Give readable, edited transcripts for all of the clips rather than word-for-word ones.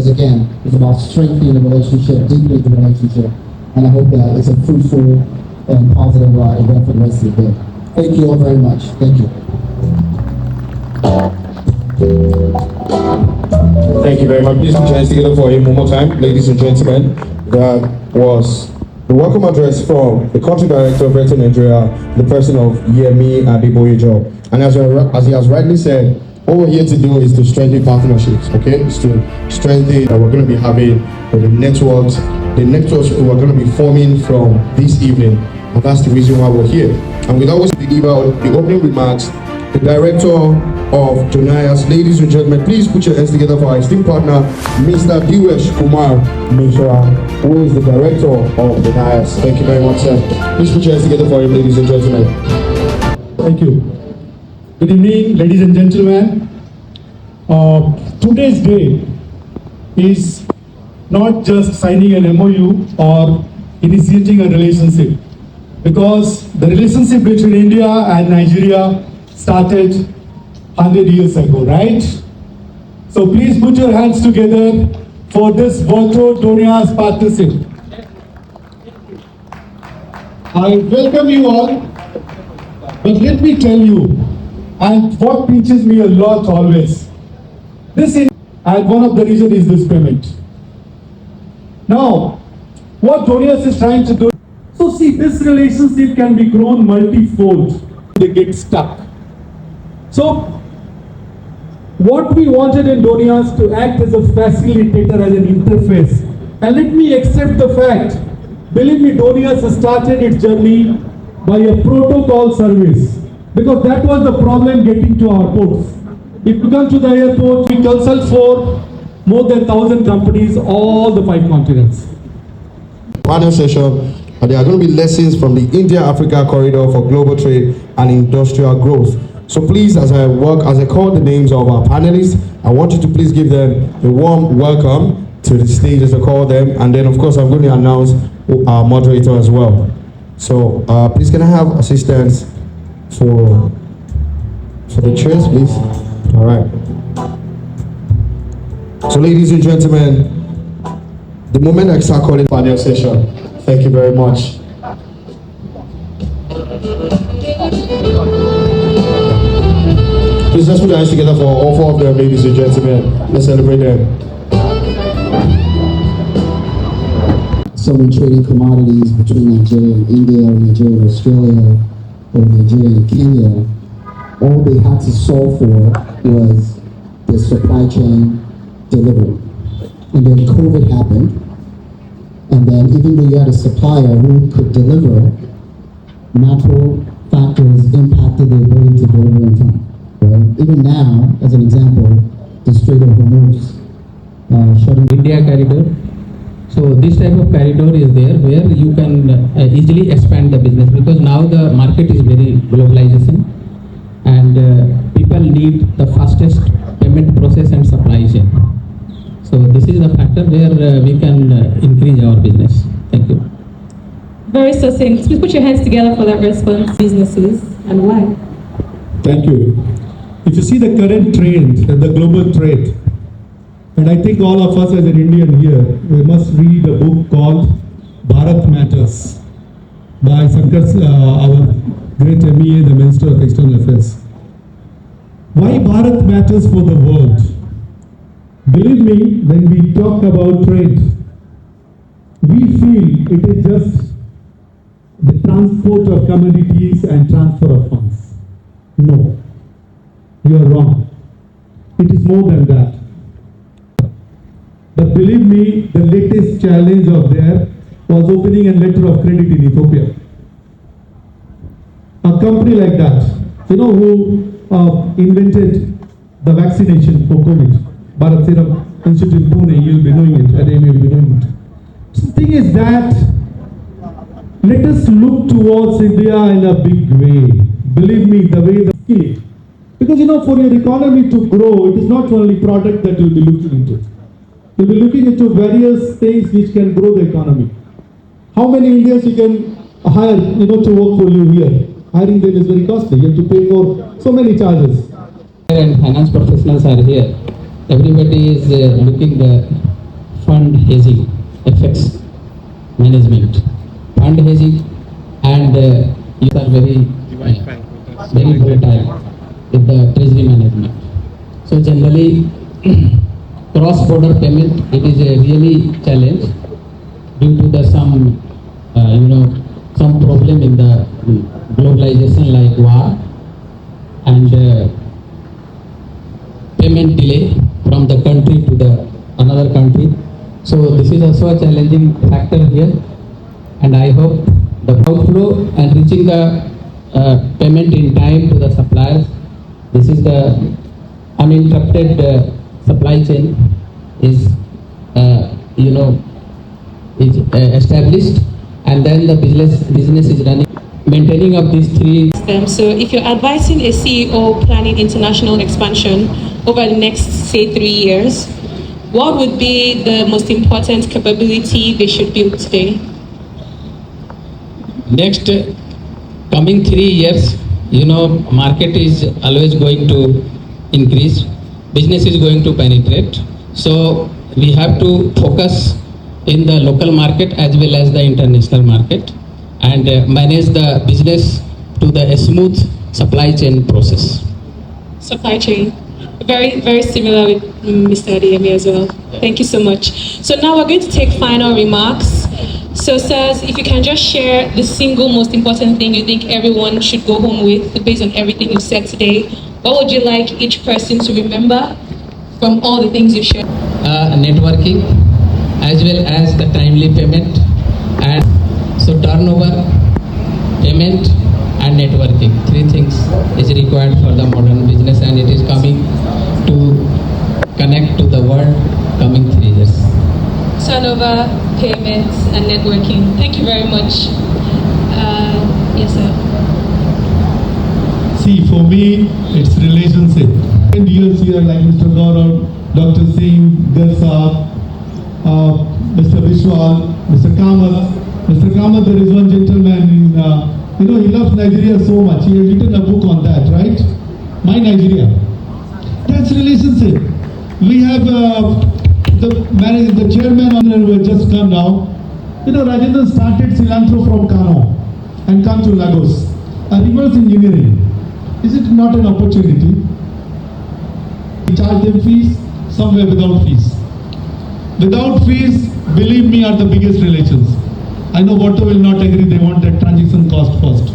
because again, it's about strengthening the relationship, deepening the relationship, and I hope that it's a fruitful and positive event for the rest of the day. Thank you all very much. Thank you. Thank you very much. Please put your hands together for him one more time, ladies and gentlemen. That was the welcome address from the country director of Verto Nigeria, the person of Yemi Adeboyejo. And as he has rightly said, what we're here to do is to strengthen partnerships, okay? It's to strengthen that we're going to be having the networks we're going to be forming from this evening. And that's the reason why we're here. And without us deliver the opening remarks, the director of Donias, ladies and gentlemen, please put your hands together for our esteemed partner, Mr. Diwesh Kumar Mishra, who is the director of Donias. Thank you very much, sir. Please put your hands together for him, ladies and gentlemen. Thank you. Good evening, ladies and gentlemen. Today's day is not just signing an MOU or initiating a relationship, because the relationship between India and Nigeria started 100 years ago, right? So please put your hands together for this Verto-Donias partnership. I welcome you all, but let me tell you, and what pinches me a lot always, and one of the reasons is this payment. Now, what Donias is trying to do, so see, this relationship can be grown multifold. They get stuck. So, what we wanted in Donias to act as a facilitator, as an interface. And let me accept the fact, believe me, Donias has started its journey by a protocol service, because that was the problem getting to our ports. If you come to the airport, we consult for more than 1,000 companies, all the 5 continents. Panel session, and there are going to be lessons from the India-Africa corridor for global trade and industrial growth. So please, as I call the names of our panelists, I want you to please give them a warm welcome to the stage as I call them, and then of course I'm going to announce our moderator as well. So please, can I have assistance for the chairs, please? All right. So ladies and gentlemen, the moment I start calling panel session, thank you very much. Please, let's put our hands together for all 4 of them, ladies and gentlemen. Let's celebrate them. So when trading commodities between Nigeria and India, or Nigeria and Australia, or Nigeria and Kenya, all they had to solve for was the supply chain delivery. And then COVID happened, and then even though you had a supplier who could deliver, natural factors impacted the ability to deliver on time. Right? Even now, as an example, the Strait of Hormuz shutting India corridor. So this type of corridor is there where you can easily expand the business, because now the market is very globalization, and people need the fastest payment process and supply chain. So this is the factor where we can increase our business. Thank you. Very succinct. Please put your hands together for that response. Businesses and why? Thank you. If you see the current trend, the global trade, and I think all of us as an Indian here, we must read a book called Bharat Matters by Shankar, our great MEA, the Minister of External Affairs. Why Bharat matters for the world? Believe me, when we talk about trade, we feel it is just the transport of commodities and transfer of funds. No, you are wrong. It is more than that. But believe me, the latest challenge of there was opening a letter of credit in Ethiopia. A company like that, who invented the vaccination for COVID, Bharat Serum Institute in Pune, you'll be knowing it, and you'll be knowing it. So the thing is that, let us look towards India in a big way. Believe me, the way the skill. Because for your economy to grow, it is not only product that you'll be looking into. You'll be looking into various things which can grow the economy. How many Indians you can hire, to work for you here? Hiring them is very costly. You have to pay for so many charges. And finance professionals are here. Everybody is looking fund hedging, FX management, fund hedging, and you are very volatile with the treasury management. So generally, cross-border payment, it is a really challenge due to the some some problem in the globalization like war and payment delay from the country to the another country. So this is also a challenging factor here, and I hope the outflow and reaching the payment in time to the suppliers. This is the uninterrupted supply chain is is established, and then the business is running. Maintaining of these three. So if you're advising a CEO planning international expansion over the next, say, 3 years, what would be the most important capability they should build today? Next coming 3 years, market is always going to increase, business is going to penetrate. So we have to focus in the local market as well as the international market, and manage the business to the smooth supply chain process. Supply chain. Very, very similar with Mr. Adeyemi as well. Thank you so much. So now we're going to take final remarks. So sirs, if you can just share the single most important thing you think everyone should go home with based on everything you've said today, what would you like each person to remember from all the things you shared? Networking as well as the timely payment, and so turnover, payment and networking, 3 things is required for the modern business, and it is coming to connect to the world coming 3 years. Turnover, payments, and networking. Thank you very much. Yes, sir. See, for me, it's relationship. And years here, like Mr. Gaurav, Dr. Singh, Garsa, Mr. Vishwal, Mr. Kamath. Mr. Kamath, there is one gentleman in, he loves Nigeria so much. He has written a book on that, right? My Nigeria. That's relationship. We have the chairman who has just come now. Rajendra started cilantro from Kano and come to Lagos. A reverse engineering. Is it not an opportunity? We charge them fees, somewhere without fees. Without fees, believe me, are the biggest relations. I know Verto will not agree, they want that transaction cost first.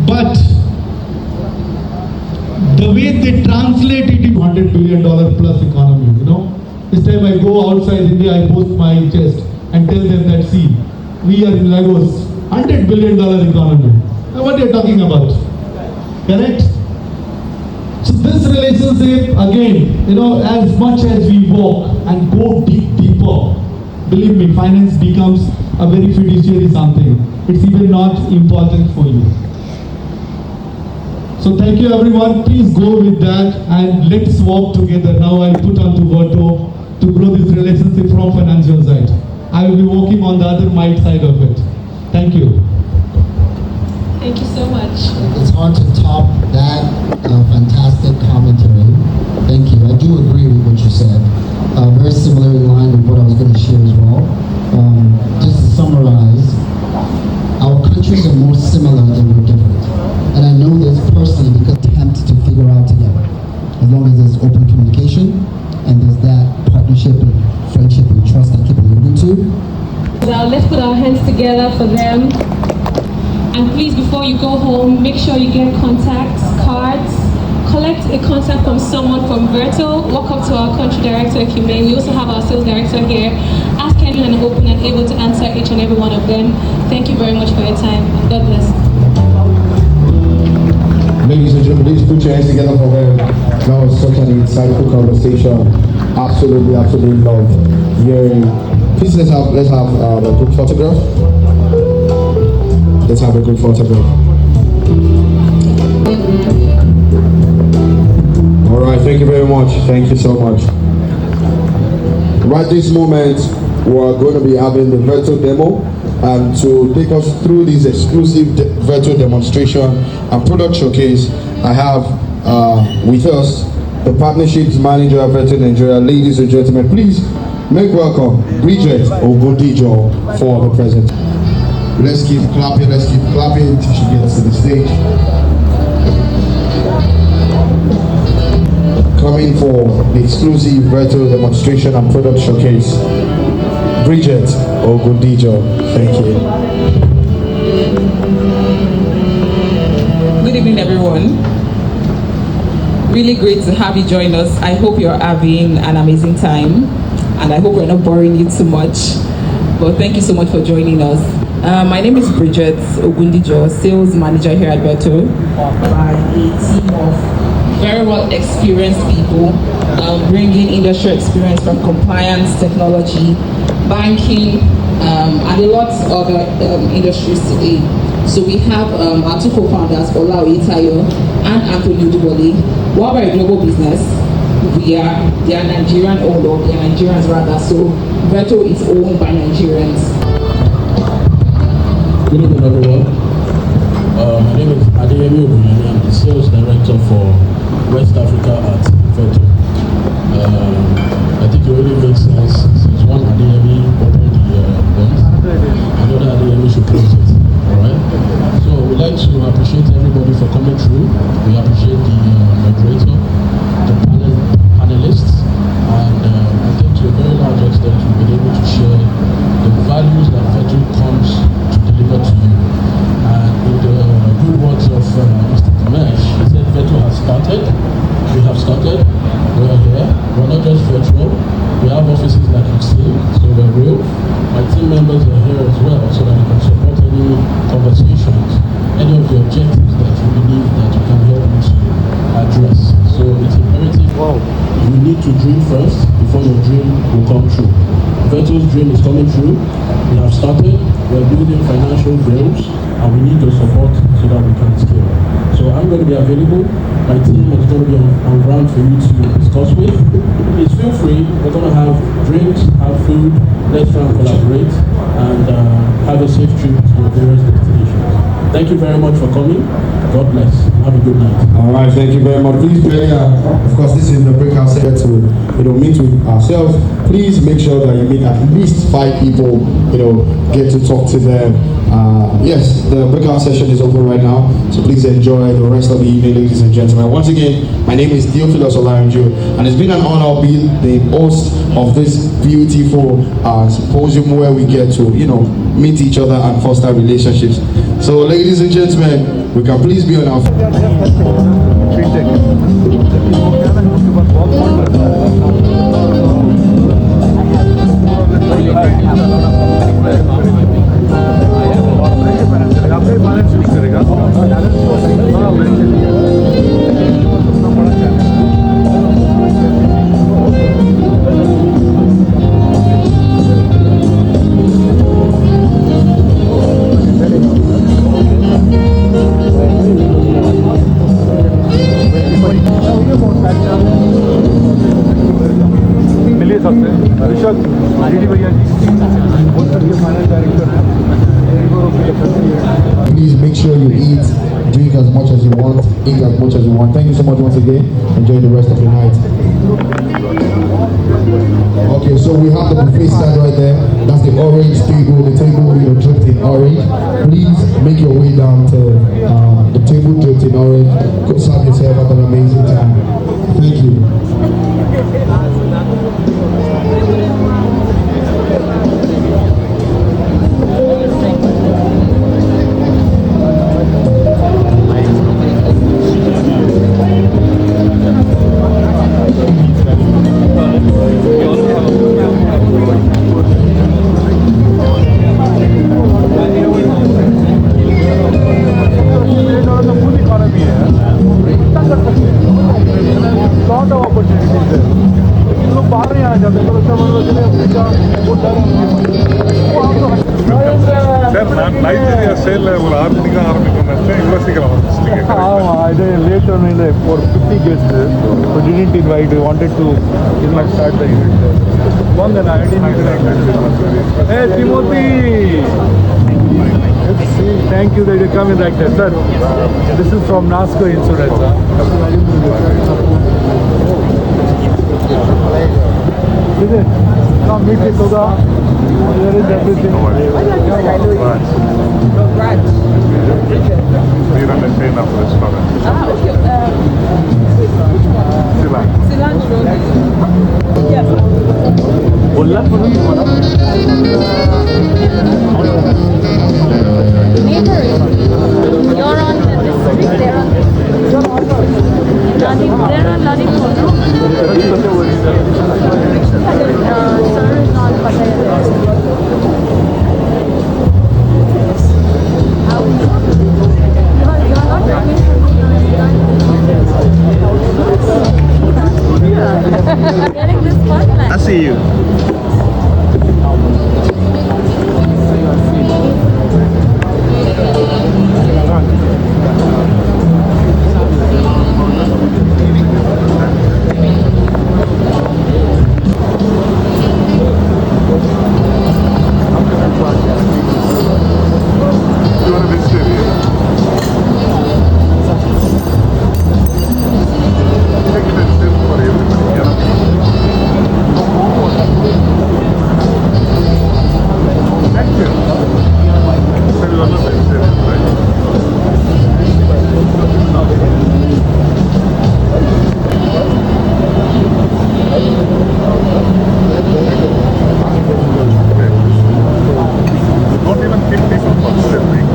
But the way they translate it in $100 billion plus economy, This time I go outside India, I post my chest and tell them that, see, we are in Lagos, $100 billion economy. Now what are you talking about? Correct? So this relationship, again, as much as we walk and go deeper, believe me, finance becomes a very fiduciary something. It's even not important for you. So thank you everyone. Please go with that and let's walk together. Now I'll put on to Verto to grow this relationship from financial side. I will be working on the other might side of it. Thank you. Thank you so much. It's hard to top that fantastic commentary. Thank you. I do agree with what you said. Very similar in line with what I was going to share as well. Just to summarize, our countries are more similar than we're different. And I know this personally because attempt to figure out together. As long as there's open communication and there's that partnership and friendship and trust I keep alluding to. Now let's put our hands together for them. And please, before you go home, make sure you get contacts, cards, collect a contact from someone from Verto, walk up to our country director if you may. We also have our sales director here. Ask anyone and open and able to answer each and every one of them. Thank you very much for your time. God bless. Ladies and gentlemen, please put your hands together for them. That was such an insightful conversation. Absolutely, absolutely love hearing. Please let's have a group photograph. Let's have a group photograph. All right, thank you very much. Thank you so much. Right this moment, we're going to be having the Verto demo, and to take us through this exclusive Verto demonstration and product showcase, I have with us the partnerships manager of Verto Nigeria. Ladies and gentlemen, please Make welcome Bridget Ogundijo for the present. Let's keep clapping till she gets to the stage. Coming for the exclusive Verto demonstration and product showcase, Bridget Ogundijo. Thank you. Good evening, everyone. Really great to have you join us. I hope you're having an amazing time, and I hope we're not boring you too much. But thank you so much for joining us. My name is Bridget Ogundijo, sales manager here at Verto, by a team of very well experienced people, bringing industry experience from compliance, technology, banking, and a lot of other industries today. So we have our two co-founders, Ola Oitayo and Anthony Udubole. While we're a global business, they are Nigerian owned, or they are Nigerians rather, so Verto is owned by Nigerians. Good evening, everyone. My name is Adeyemi Ogunyemi. I'm the sales director for West Africa at Verto. I think it really makes sense since one Adeyemi opened the event, another Adeyemi should close it. Alright? So we'd like to appreciate everybody for coming through. We appreciate the moderator, the panelists, and I think to a very large extent we've been able to share the values that Verto comes to deliver to you. And in the good words of Mr. Dinesh, he said Verto has started. We have started. We are here. We're not just virtual. We have offices like you've seen, so we're real. My team members are here as well, so that we can support any conversations, any of the objectives that you believe that we can help you to address. So it's imperative. You need to dream first before your dream will come true. Verto's dream is coming true. We have started. We're building financial goals, and we need your support so that we can scale. So I'm going to be available. My team is going to be on ground for you to discuss with. Please feel free. We're going to have drinks, have food. Let's try and collaborate and have a safe trip to your various destinations. Thank you very much for coming. God bless. Have a good night. All right, thank you very much. Please, of course, this is the breakout session to meet with ourselves. Please make sure that you meet at least 5 people. Get to talk to them. Yes, the breakout session is open right now, so please enjoy the rest of the evening, ladies and gentlemen. Once again, my name is Theophilus Olarenju, and it's been an honor to be the host of this beautiful symposium where we get to, meet each other and foster relationships. So, ladies and gentlemen, we can please be on our. Please make sure you eat, drink as much as you want, eat as much as you want. Thank you so much once again. Enjoy the rest of the night. Okay, so we have the buffet stand right there. That's the orange table, the table dripped in orange. Please make your way down to the table dripped in orange. Go serve yourself, have an amazing time. Thank you. Nigeria sale ஒரு 6 மணிக்கு ஆரம்பிக்கணும்னு இவ்வளோ சீக்கிரம் வந்துட்டீங்க. ஆமாம், இது late ஒன்றும் for 50 guests, so didn't invite. We wanted to start the event. வாங்க, நான் Hey Timothy, thank you that you come in like that, sir. This is from NASCO Insurance. Is it? Come meet with Toga. Here is everything. We run a chain of restaurants. Okay. Silan. Cilantro. Yes. बोलला म्हणून तुम्हाला Neighbors, you're on the district, they're on they're on Ladipur, no? Sir is not Pattaya. You're not coming from getting this spotlight. I see you. You are a vegetarian. Take it and serve for everybody. You know? Actually, so you are not vegetarian, right? Don't even kill people for serving.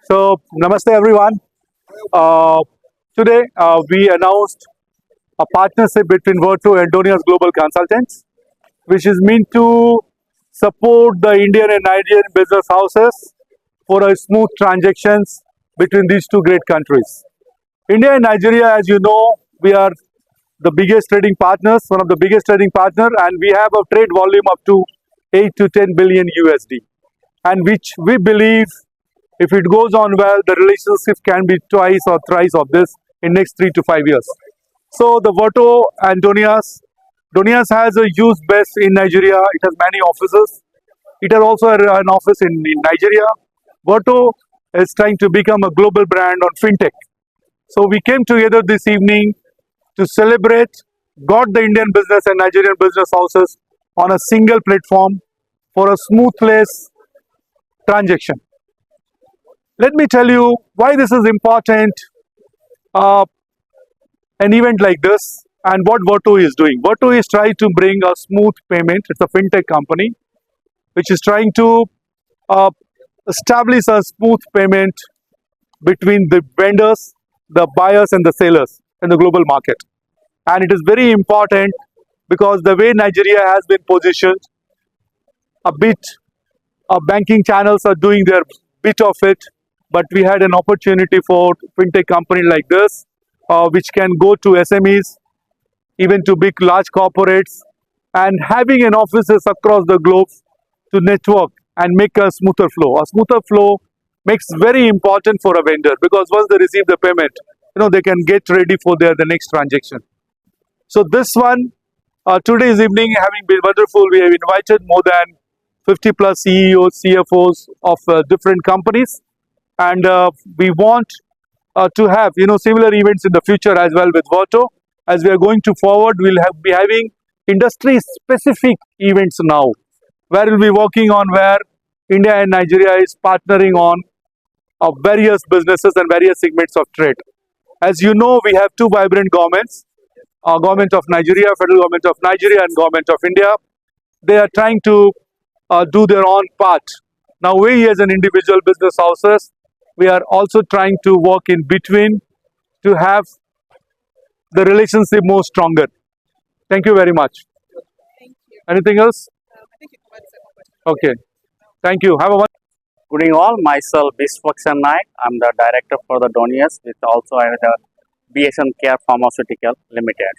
So, namaste everyone. Today we announced a partnership between Verto-Donias Global Consultants, which is meant to support the Indian and Nigerian business houses for a smooth transactions between these two great countries. India and Nigeria, as you know, we are the biggest trading partners, one of the biggest trading partner, and we have a trade volume up to 8 to 10 billion USD, and which we believe, if it goes on well, the relationship can be twice or thrice of this in next 3 to 5 years. So the Verto and Donias has a huge base in Nigeria. It has many offices. It has also an office in Nigeria. Verto is trying to become a global brand on fintech. So we came together this evening to celebrate, got the Indian business and Nigerian business houses on a single platform for a smoothless transaction. Let me tell you why this is important, an event like this, and what Verto is doing. Verto is trying to bring a smooth payment. It's a fintech company which is trying to establish a smooth payment between the vendors, the buyers and the sellers in the global market. And it is very important because the way Nigeria has been positioned, a bit banking channels are doing their bit of it, but we had an opportunity for fintech company like this, which can go to SMEs, even to big large corporates, and having an offices across the globe to network and make a smoother flow. A smoother flow makes very important for a vendor, because once they receive the payment, they can get ready for the next transaction. So this one, today's evening having been wonderful, we have invited more than 50 plus CEOs, CFOs of different companies, and we want to have similar events in the future as well with Verto. As we are going to forward, we'll be having industry specific events now, where we'll be working on where India and Nigeria is partnering on various businesses and various segments of trade. As you know, we have two vibrant governments, government of Nigeria, federal government of Nigeria and government of India. They are trying to do their own part. Now we as an individual business houses, we are also trying to work in between to have the relationship more stronger. Thank you very much. Thank you. Anything else? I think you covered the second question. Okay. Thank you. Have a wonderful. Good evening all, myself Vishwaksan Naik. I'm the director for the Donias, with also I have the BSN Care Pharmaceutical Limited.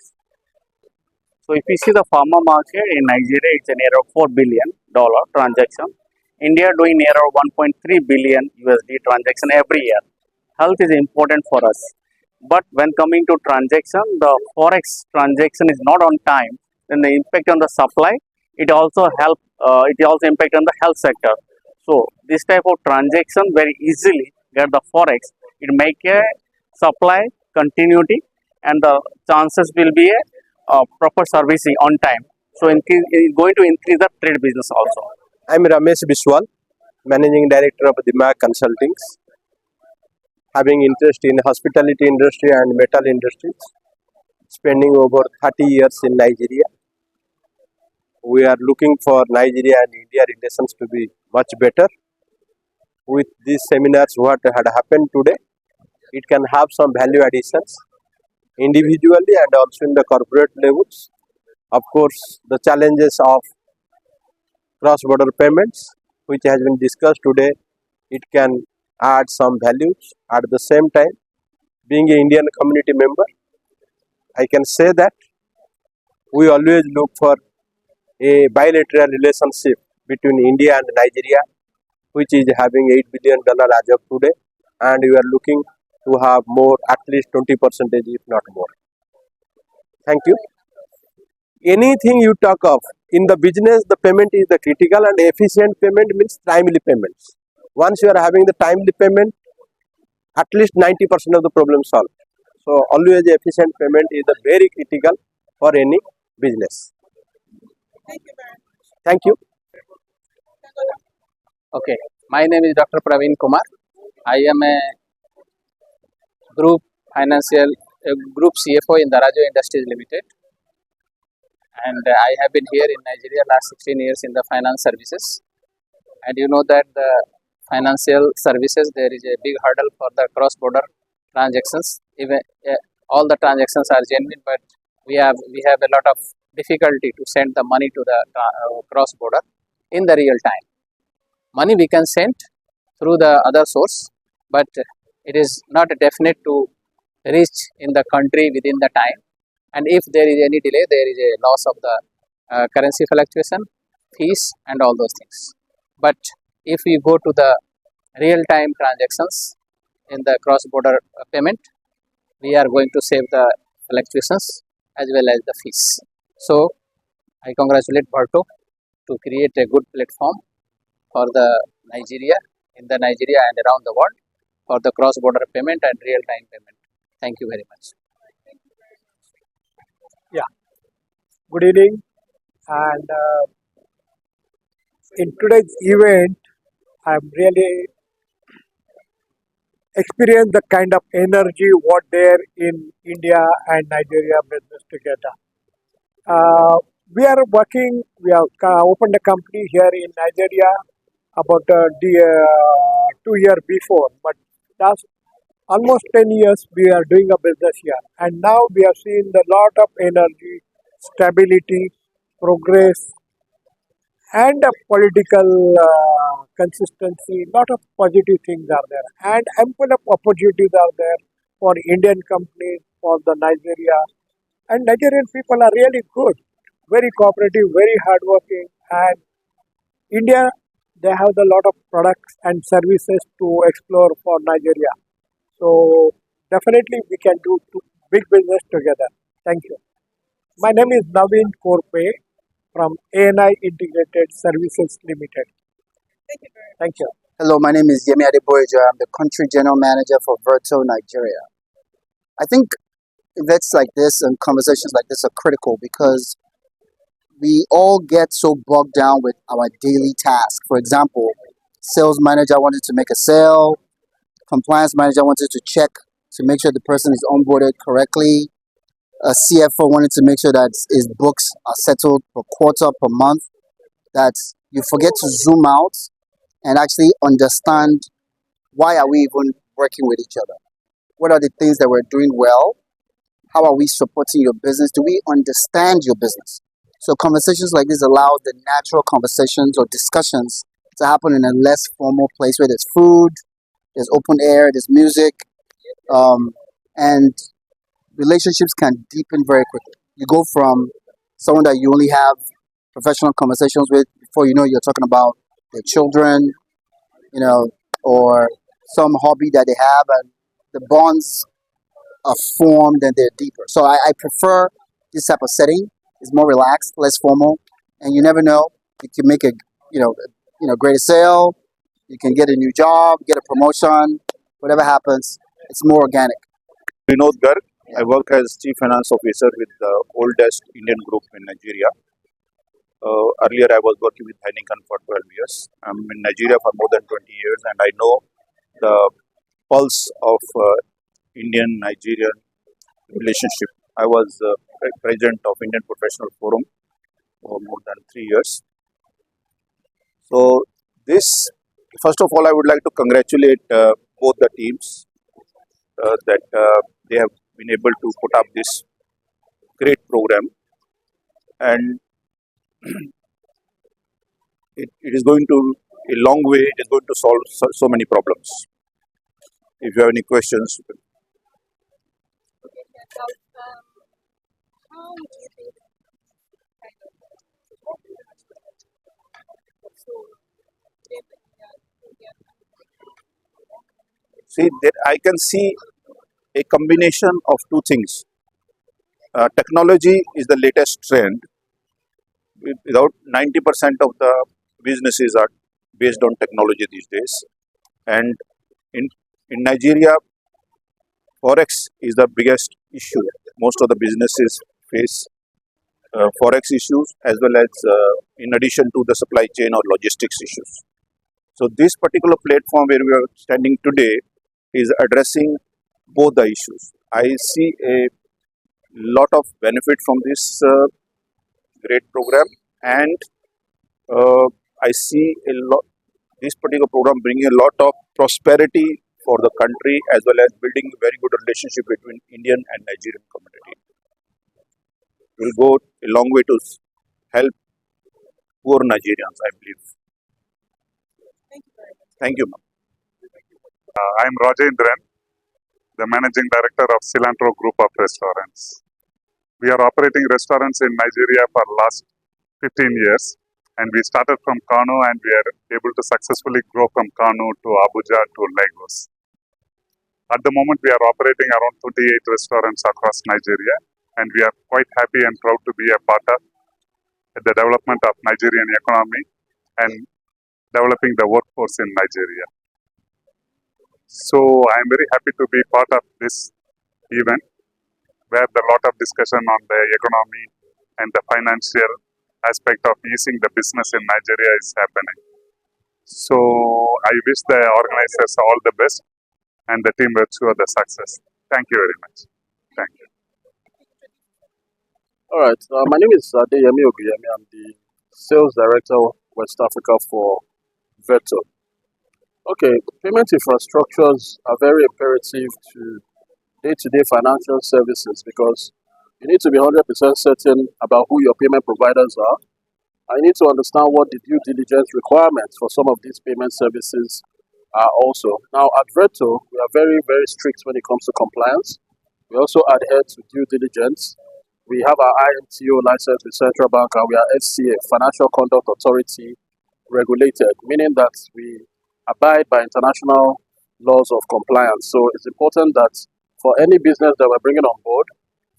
So if you see the pharma market in Nigeria, it's near $4 billion transaction. India doing near $1.3 billion USD transaction every year. Health is important for us. But when coming to transaction, the forex transaction is not on time, then the impact on the supply, it also impact on the health sector. So this type of transaction very easily get the forex. It make a supply continuity and the chances will be a proper servicing on time. So it is going to increase the trade business also. I'm Ramesh Biswal, Managing Director of Dimag Consultings, having interest in hospitality industry and metal industries, spending over 30 years in Nigeria. We are looking for Nigeria and India relations to be much better. With these seminars, what had happened today, it can have some value additions individually and also in the corporate levels. Of course, the challenges of cross-border payments, which has been discussed today, it can add some values. At the same time, being an Indian community member, I can say that we always look for a bilateral relationship between India and Nigeria, which is having $8 billion as of today, and we are looking to have more, at least 20%, if not more. Thank you. Anything you talk of in the business, the payment is the critical, and efficient payment means timely payments. Once you are having the timely payment, at least 90% of the problem solved. So always efficient payment is the very critical for any business. Thank you. Okay, my name is Dr. Praveen Kumar. I am a group group CFO in Darajo Industries Limited, and I have been here in Nigeria last 16 years in the finance services. And you know that the financial services, there is a big hurdle for the cross-border transactions. Even all the transactions are genuine, but we have a lot of difficulty to send the money to the cross-border in the real time. Money we can send through the other source, but it is not definite to reach in the country within the time. And if there is any delay, there is a loss of the currency fluctuation, fees, and all those things. But if we go to the real-time transactions in the cross-border payment, we are going to save the fluctuations as well as the fees. So I congratulate Verto to create a good platform for the Nigeria, in the Nigeria and around the world, for the cross-border payment and real-time payment. Thank you very much. Good evening, and in today's event, I'm really experienced the kind of energy what there in India and Nigeria business together. We are working. We have opened a company here in Nigeria about 2 years before, but that's almost 10 years we are doing a business here, and now we have seen a lot of energy, stability, progress, and a political consistency. Lot of positive things are there, and ample of opportunities are there for Indian companies, for the Nigeria, and Nigerian people are really good, very cooperative, very hardworking, and India, they have a lot of products and services to explore for Nigeria. So definitely we can do big business together. Thank you. My name is Naveen Korpe from ANI Integrated Services Limited. Thank you. Hello, my name is Yemi Adeboyejo. I'm the Country General Manager for Verto Nigeria. I think events like this and conversations like this are critical because we all get so bogged down with our daily tasks. For example, sales manager wanted to make a sale, compliance manager wanted to check to make sure the person is onboarded correctly, a CFO wanted to make sure that his books are settled per quarter, per month, that you forget to zoom out and actually understand why are we even working with each other? What are the things that we're doing well? How are we supporting your business? Do we understand your business? So conversations like this allow the natural conversations or discussions to happen in a less formal place where there's food, there's open air, there's music, and relationships can deepen very quickly. You go from someone that you only have professional conversations with, before you know you're talking about their children, or some hobby that they have, and the bonds are formed and they're deeper. So I prefer this type of setting. It's more relaxed, less formal, and you never know. You can make a greater sale, You can get a new job, get a promotion, whatever happens, it's more organic. Vinod Garg. I work as Chief Finance Officer with the oldest Indian group in Nigeria. Earlier, I was working with Heineken for 12 years. I'm in Nigeria for more than 20 years, and I know the pulse of Indian-Nigerian relationship. I was president of Indian Professional Forum for more than 3 years. So, this, first of all, I would like to congratulate both the teams that they have been able to put up this great program, and it is going to a long way. It is going to solve so many problems. If you have any questions, see that I can see a combination of two things. Technology is the latest trend. Without 90% of the businesses are based on technology these days, and in Nigeria, forex is the biggest issue. Most of the businesses face forex issues as well as in addition to the supply chain or logistics issues. So this particular platform where we are standing today is addressing both the issues. I see a lot of benefit from this great program, and I see this particular program bringing a lot of prosperity for the country as well as building a very good relationship between Indian and Nigerian community. It will go a long way to help poor Nigerians, I believe. Thank you, ma'am. I'm Rajendran, the Managing Director of Cilantro Group of Restaurants. We are operating restaurants in Nigeria for last 15 years, and we started from Kano, and we are able to successfully grow from Kano to Abuja to Lagos. At the moment, we are operating around 28 restaurants across Nigeria, and we are quite happy and proud to be a part of the development of Nigerian economy and developing the workforce in Nigeria. So I am very happy to be part of this event, where a lot of discussion on the economy and the financial aspect of easing the business in Nigeria is happening. So I wish the organizers all the best, and the team will ensure the success. Thank you very much. Thank you. All right. My name is Adeyemi Oguyemi. I'm the Sales Director West Africa for Verto. Okay, payment infrastructures are very imperative to day-to-day financial services because you need to be 100% certain about who your payment providers are. And you need to understand what the due diligence requirements for some of these payment services are also. Now, at Verto, we are very, very strict when it comes to compliance. We also adhere to due diligence. We have our IMTO license with Central Bank, and we are FCA, Financial Conduct Authority regulated, meaning that we abide by international laws of compliance. So it's important that for any business that we're bringing on board,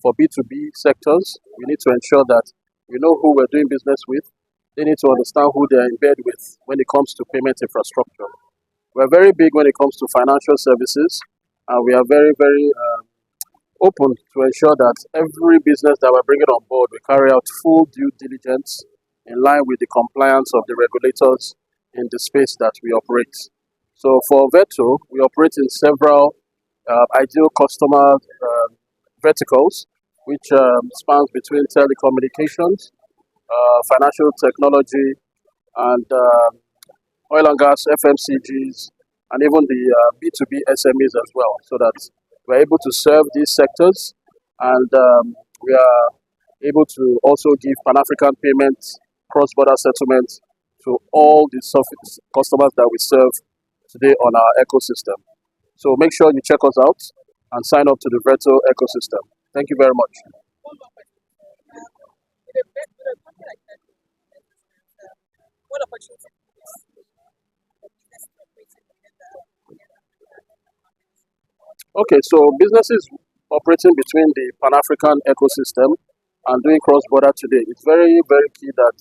for B2B sectors, we need to ensure that we know who we're doing business with. They need to understand who they're in bed with when it comes to payment infrastructure. We're very big when it comes to financial services, and we are very, very open to ensure that every business that we're bringing on board, we carry out full due diligence in line with the compliance of the regulators in the space that we operate. So for Verto, we operate in several ideal customer verticals, which spans between telecommunications, financial technology, and oil and gas, FMCGs, and even the B2B SMEs as well, so that we're able to serve these sectors, and we are able to also give Pan-African payments, cross-border settlements to all the customers that we serve today on our ecosystem. So make sure you check us out and sign up to the Verto ecosystem. Thank you very much. Okay, so businesses operating between the Pan-African ecosystem and doing cross-border today, it's very, very key that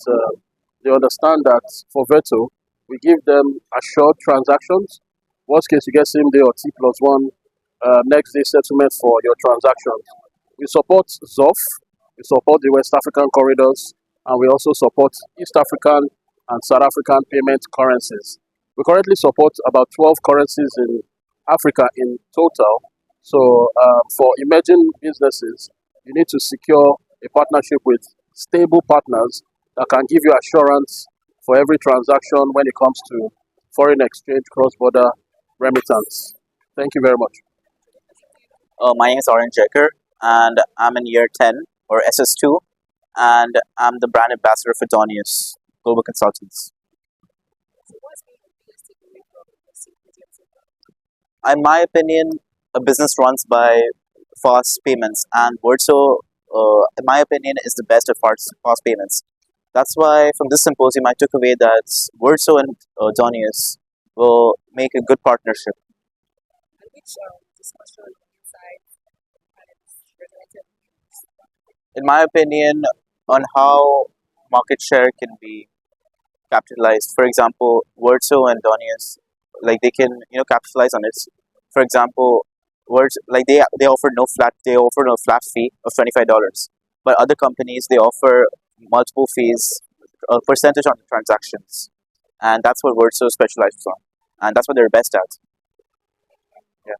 they understand that for Verto, We give them assured transactions. Worst case, you get same day or T plus one next day settlement for your transactions. We support ZOF, we support the West African corridors, and we also support East African and South African payment currencies. We currently support about 12 currencies in Africa in total. So, for emerging businesses, you need to secure a partnership with stable partners that can give you assurance for every transaction when it comes to foreign exchange cross-border remittance. Thank you very much. My name is Orange Jacker, and I'm in year 10 or SS2, and I'm the brand ambassador for Donias Global Consultants. In my opinion, a business runs by fast payments, and Verto, in my opinion, is the best at fast payments. That's why from this symposium I took away that Verto and Donias will make a good partnership. In my opinion, on how market share can be capitalized. For example, Verso and Donias, like they can capitalize on it. For example, Words like they offer no flat fee of $25, but other companies they offer multiple fees, a percentage on the transactions, and that's what Verso specializes on, and that's what they're best at. Yeah.